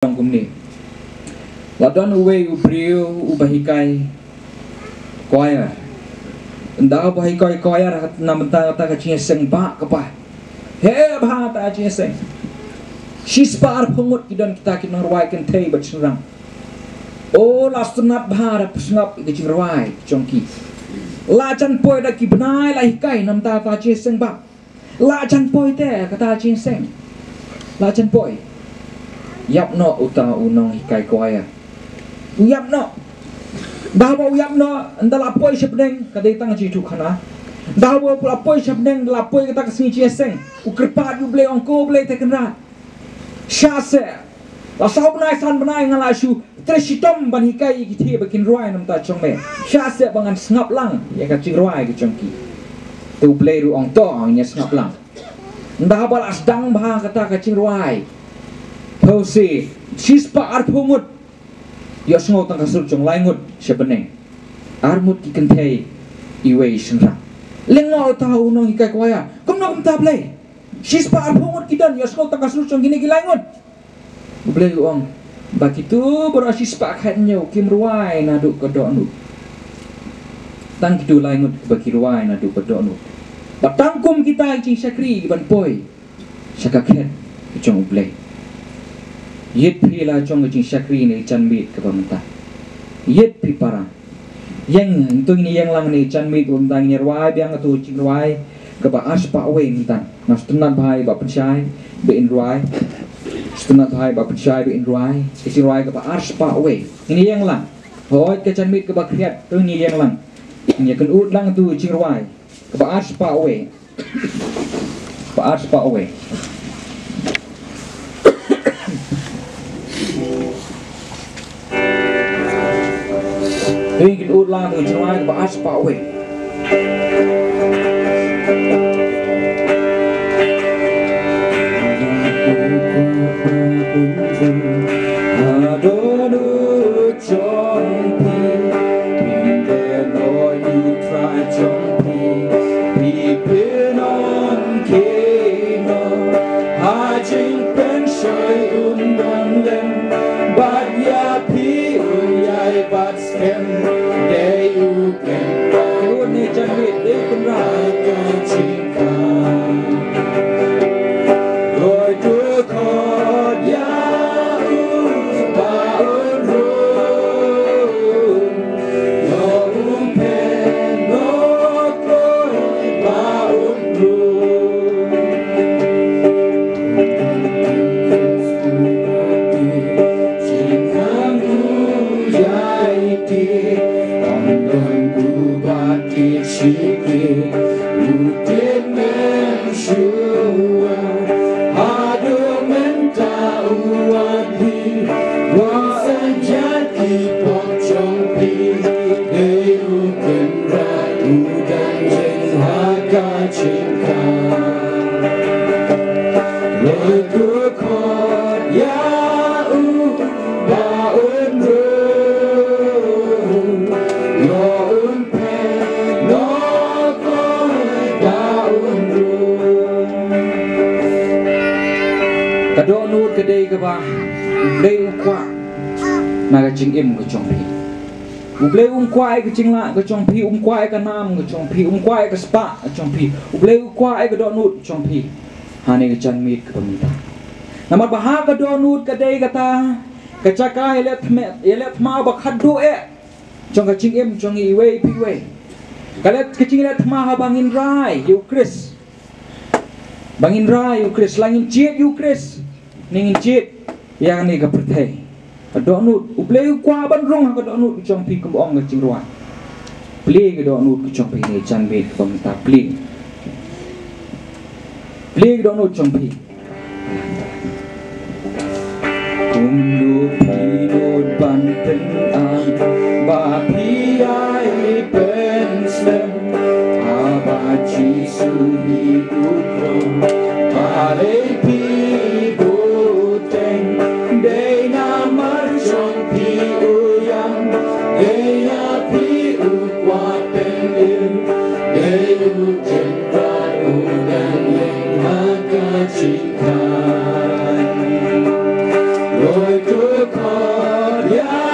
Kumni ladon uwe ubriu ubahikai choir nda bahikai choir namenta ta kacing seng ba kapa he ba ta kacing seng sispar pungut kidan kita kinor wai kan tei berserang oh lastunat bahar pesngap kacing rawai jongki lajan poi da ki benai lai kai namta ta kacing seng ba lajan poi te kata kacing seng lajan poi yap no uta unong hikai koaya uyap no dawa uyap no ndala poi sepdeng kadai tang chi tu khana dawa pula poi sepdeng la poi kata kesini chi seng ukrepat u ble ongko ble te kenra syase la sau benai san benai ngala shu tresitom ban hikai ki the bakin ruai nam ta chongme syase bangan sngap lang ya ka chi ruai ki chongki tu ble ru ong to nya sngap lang ndawa las dang ba kata ka chi ruai Hose, sispa arpumut, yosngo tangka surjong laingut sebeneng, armut dikentai iwe senra. Lengo tahu nong hikai kuaya, kumno kumtablay, sispa arpumut kidan yosngo tangka surjong gini gilaingut. Blay uang, bagitu baru sispa akhatnya kim ruai naduk kedok nu. Tang kitu laingut bagi ruai naduk kedok nu. Batangkum kita cing sakri ban poi, sakakhet cong blay. Yet pi la chong jing sakri ni chan mit ke pamta yet pi para yang tu ni yang lang ni chan mit um dang nyerwai biang tu ching rwai ke ba aspa we mintan nas tunat bhai ba pensai be in rwai tunat bhai ba pensai be in rwai ching rwai ke ba aspa we ini yang lang hoi ke chan mit ke ba kriat tu ni yang lang ni kan ut lang tu ching rwai ke ba aspa we ba aspa we Hei kita ulang tu cerai ke aspa we. Adonu chompi, pinde no you try chompi, pipinon keno, hajing pen shoy undang lem, bad ya pi uyai bad skem. Kadonut kedai ke bah, ublei ukwa, naga cing im ke cong pi. Ublei umkwai ke cing la ke cong pi, umkwai ke nam ke cong pi, umkwai ke spa ke cong pi. Ublei ukwai ke donut cong pi, hane ke can mit ke peminta. Nama bahag ke donut kedai kata, kecaka elet ma bakhadu cong ke cing im cong iwe piwe. Kalet ke cing elet ma bangin rai, yu Chris. Bangin rai yu Chris, langin ciet yu Chris. Ningin ciet yang ni ke pertai. Donut, ublei kwa ban rong ke donut ke cong pi ke boong ke cing ruan. Play ke donut ke cong pi ni can bet ke peminta play. Play ke donut cong pi. Kumlu pinut banten am ba pi ai pen slem abaci suhi ukrom pare pi Lord, Kau dia